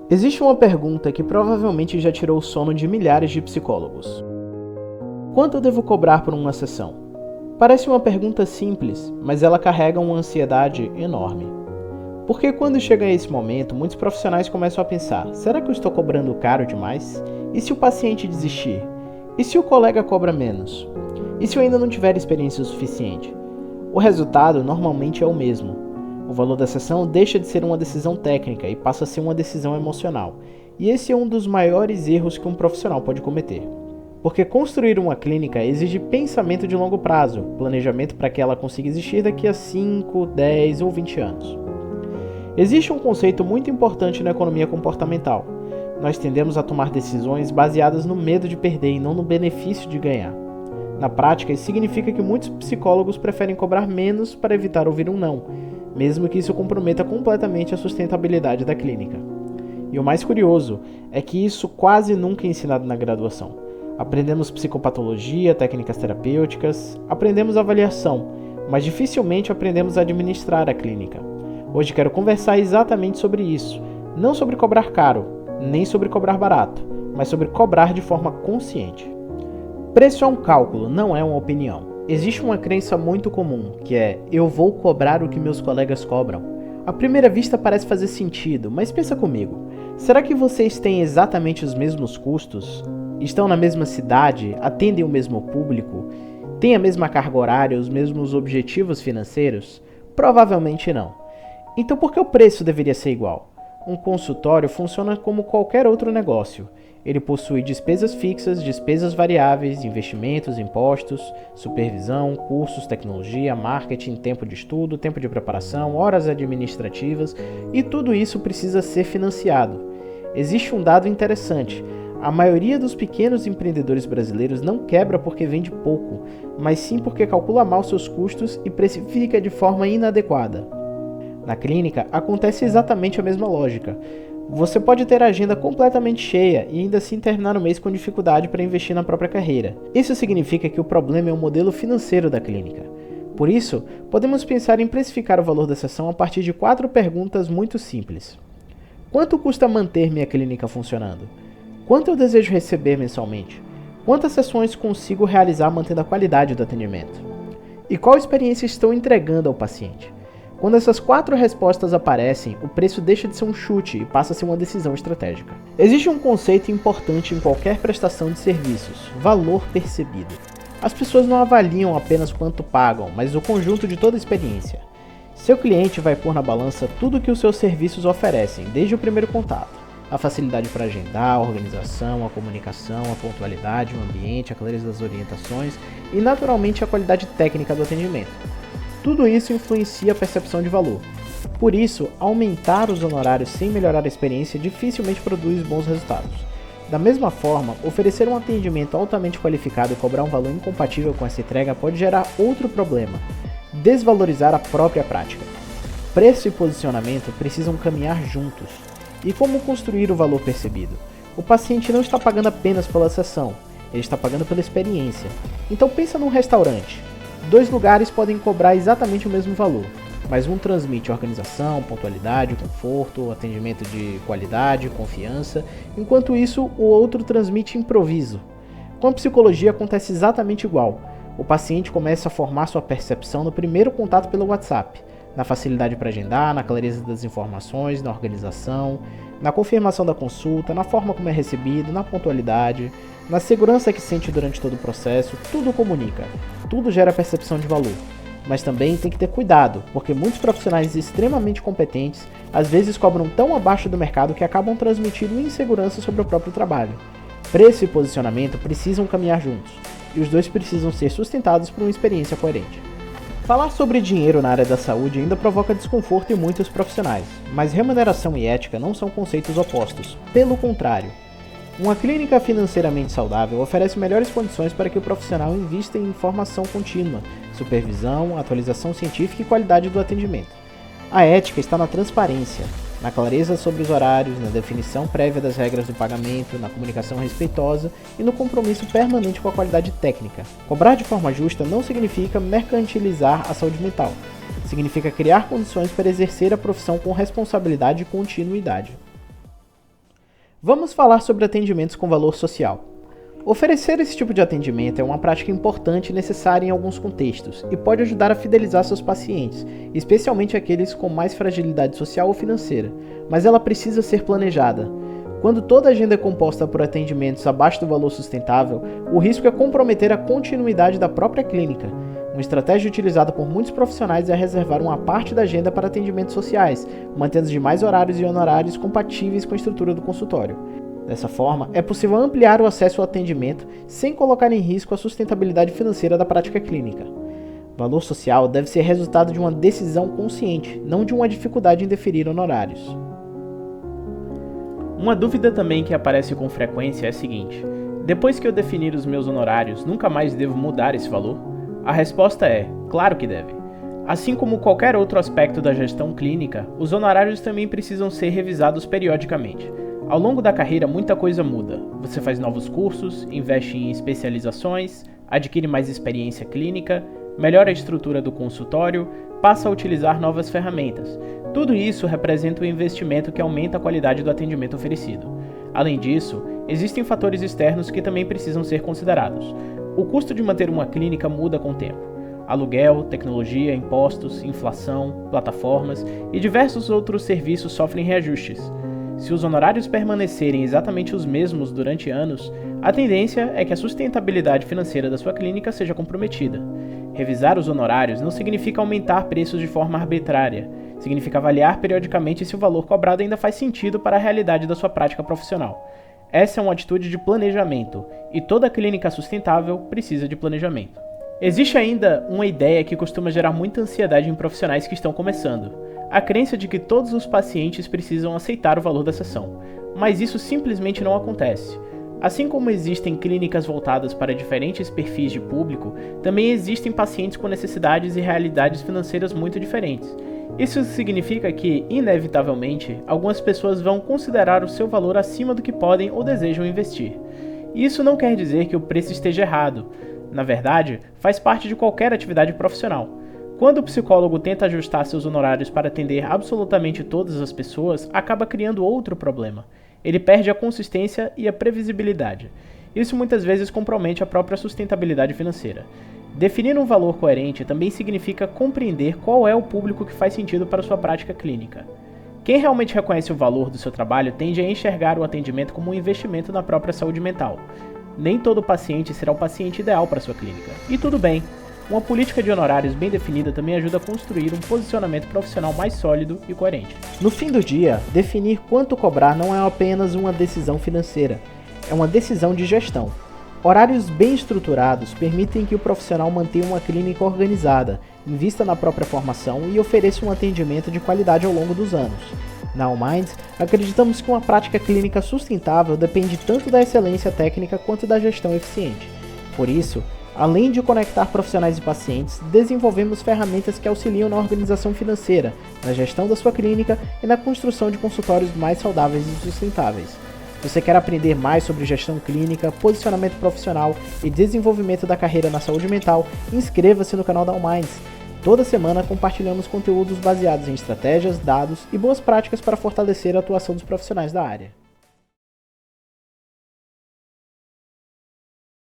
Existe uma pergunta que provavelmente já tirou o sono de milhares de psicólogos. Quanto eu devo cobrar por uma sessão? Parece uma pergunta simples, mas ela carrega uma ansiedade enorme. Porque quando chega a esse momento, muitos profissionais começam a pensar: será que eu estou cobrando caro demais? E se o paciente desistir? E se o colega cobra menos? E se eu ainda não tiver experiência o suficiente? O resultado normalmente é o mesmo. O valor da sessão deixa de ser uma decisão técnica e passa a ser uma decisão emocional. E esse é um dos maiores erros que um profissional pode cometer. Porque construir uma clínica exige pensamento de longo prazo, planejamento para que ela consiga existir daqui a 5, 10 ou 20 anos. Existe um conceito muito importante na economia comportamental. Nós tendemos a tomar decisões baseadas no medo de perder e não no benefício de ganhar. Na prática, isso significa que muitos psicólogos preferem cobrar menos para evitar ouvir um não, mesmo que isso comprometa completamente a sustentabilidade da clínica. E o mais curioso é que isso quase nunca é ensinado na graduação. Aprendemos psicopatologia, técnicas terapêuticas, aprendemos avaliação, mas dificilmente aprendemos a administrar a clínica. Hoje quero conversar exatamente sobre isso, não sobre cobrar caro, nem sobre cobrar barato, mas sobre cobrar de forma consciente. Preço é um cálculo, não é uma opinião. Existe uma crença muito comum, que é: eu vou cobrar o que meus colegas cobram. À primeira vista parece fazer sentido, mas pensa comigo. Será que vocês têm exatamente os mesmos custos? Estão na mesma cidade? Atendem o mesmo público? Têm a mesma carga horária, os mesmos objetivos financeiros? Provavelmente não. Então por que o preço deveria ser igual? Um consultório funciona como qualquer outro negócio. Ele possui despesas fixas, despesas variáveis, investimentos, impostos, supervisão, cursos, tecnologia, marketing, tempo de estudo, tempo de preparação, horas administrativas, e tudo isso precisa ser financiado. Existe um dado interessante: a maioria dos pequenos empreendedores brasileiros não quebra porque vende pouco, mas sim porque calcula mal seus custos e precifica de forma inadequada. Na clínica, acontece exatamente a mesma lógica. Você pode ter a agenda completamente cheia e ainda assim terminar o mês com dificuldade para investir na própria carreira. Isso significa que o problema é o modelo financeiro da clínica. Por isso, podemos pensar em precificar o valor da sessão a partir de 4 perguntas muito simples. Quanto custa manter minha clínica funcionando? Quanto eu desejo receber mensalmente? Quantas sessões consigo realizar mantendo a qualidade do atendimento? E qual experiência estou entregando ao paciente? Quando essas 4 respostas aparecem, o preço deixa de ser um chute e passa a ser uma decisão estratégica. Existe um conceito importante em qualquer prestação de serviços: valor percebido. As pessoas não avaliam apenas quanto pagam, mas o conjunto de toda a experiência. Seu cliente vai pôr na balança tudo o que os seus serviços oferecem, desde o primeiro contato. A facilidade para agendar, a organização, a comunicação, a pontualidade, o ambiente, a clareza das orientações e, naturalmente, a qualidade técnica do atendimento. Tudo isso influencia a percepção de valor. Por isso, aumentar os honorários sem melhorar a experiência dificilmente produz bons resultados. Da mesma forma, oferecer um atendimento altamente qualificado e cobrar um valor incompatível com essa entrega pode gerar outro problema: desvalorizar a própria prática. Preço e posicionamento precisam caminhar juntos. E como construir o valor percebido? O paciente não está pagando apenas pela sessão, ele está pagando pela experiência. Então pensa num restaurante. 2 lugares podem cobrar exatamente o mesmo valor, mas um transmite organização, pontualidade, conforto, atendimento de qualidade, confiança, enquanto isso o outro transmite improviso. Com a psicologia acontece exatamente igual. O paciente começa a formar sua percepção no primeiro contato pelo WhatsApp, na facilidade para agendar, na clareza das informações, na organização, na confirmação da consulta, na forma como é recebido, na pontualidade, na segurança que sente durante todo o processo. Tudo comunica, tudo gera percepção de valor. Mas também tem que ter cuidado, porque muitos profissionais extremamente competentes às vezes cobram tão abaixo do mercado que acabam transmitindo insegurança sobre o próprio trabalho. Preço e posicionamento precisam caminhar juntos, e os dois precisam ser sustentados por uma experiência coerente. Falar sobre dinheiro na área da saúde ainda provoca desconforto em muitos profissionais, mas remuneração e ética não são conceitos opostos, pelo contrário. Uma clínica financeiramente saudável oferece melhores condições para que o profissional invista em formação contínua, supervisão, atualização científica e qualidade do atendimento. A ética está na transparência, na clareza sobre os horários, na definição prévia das regras do pagamento, na comunicação respeitosa e no compromisso permanente com a qualidade técnica. Cobrar de forma justa não significa mercantilizar a saúde mental. Significa criar condições para exercer a profissão com responsabilidade e continuidade. Vamos falar sobre atendimentos com valor social. Oferecer esse tipo de atendimento é uma prática importante e necessária em alguns contextos e pode ajudar a fidelizar seus pacientes, especialmente aqueles com mais fragilidade social ou financeira, mas ela precisa ser planejada. Quando toda a agenda é composta por atendimentos abaixo do valor sustentável, o risco é comprometer a continuidade da própria clínica. Uma estratégia utilizada por muitos profissionais é reservar uma parte da agenda para atendimentos sociais, mantendo os demais horários e honorários compatíveis com a estrutura do consultório. Dessa forma, é possível ampliar o acesso ao atendimento sem colocar em risco a sustentabilidade financeira da prática clínica. Valor social deve ser resultado de uma decisão consciente, não de uma dificuldade em deferir honorários. Uma dúvida também que aparece com frequência é a seguinte: depois que eu definir os meus honorários, nunca mais devo mudar esse valor? A resposta é: claro que deve. Assim como qualquer outro aspecto da gestão clínica, os honorários também precisam ser revisados periodicamente. Ao longo da carreira, muita coisa muda. Você faz novos cursos, investe em especializações, adquire mais experiência clínica, melhora a estrutura do consultório, passa a utilizar novas ferramentas. Tudo isso representa um investimento que aumenta a qualidade do atendimento oferecido. Além disso, existem fatores externos que também precisam ser considerados. O custo de manter uma clínica muda com o tempo. Aluguel, tecnologia, impostos, inflação, plataformas e diversos outros serviços sofrem reajustes. Se os honorários permanecerem exatamente os mesmos durante anos, a tendência é que a sustentabilidade financeira da sua clínica seja comprometida. Revisar os honorários não significa aumentar preços de forma arbitrária, significa avaliar periodicamente se o valor cobrado ainda faz sentido para a realidade da sua prática profissional. Essa é uma atitude de planejamento, e toda clínica sustentável precisa de planejamento. Existe ainda uma ideia que costuma gerar muita ansiedade em profissionais que estão começando: a crença de que todos os pacientes precisam aceitar o valor da sessão, mas isso simplesmente não acontece. Assim como existem clínicas voltadas para diferentes perfis de público, também existem pacientes com necessidades e realidades financeiras muito diferentes. Isso significa que, inevitavelmente, algumas pessoas vão considerar o seu valor acima do que podem ou desejam investir. Isso não quer dizer que o preço esteja errado. Na verdade, faz parte de qualquer atividade profissional. Quando o psicólogo tenta ajustar seus honorários para atender absolutamente todas as pessoas, acaba criando outro problema. Ele perde a consistência e a previsibilidade. Isso muitas vezes compromete a própria sustentabilidade financeira. Definir um valor coerente também significa compreender qual é o público que faz sentido para sua prática clínica. Quem realmente reconhece o valor do seu trabalho tende a enxergar o atendimento como um investimento na própria saúde mental. Nem todo paciente será o paciente ideal para sua clínica. E tudo bem. Uma política de honorários bem definida também ajuda a construir um posicionamento profissional mais sólido e coerente. No fim do dia, definir quanto cobrar não é apenas uma decisão financeira, é uma decisão de gestão. Horários bem estruturados permitem que o profissional mantenha uma clínica organizada, invista na própria formação e ofereça um atendimento de qualidade ao longo dos anos. Na Allminds, acreditamos que uma prática clínica sustentável depende tanto da excelência técnica quanto da gestão eficiente. Por isso, além de conectar profissionais e pacientes, desenvolvemos ferramentas que auxiliam na organização financeira, na gestão da sua clínica e na construção de consultórios mais saudáveis e sustentáveis. Você quer aprender mais sobre gestão clínica, posicionamento profissional e desenvolvimento da carreira na saúde mental? Inscreva-se no canal da Allminds. Toda semana compartilhamos conteúdos baseados em estratégias, dados e boas práticas para fortalecer a atuação dos profissionais da área.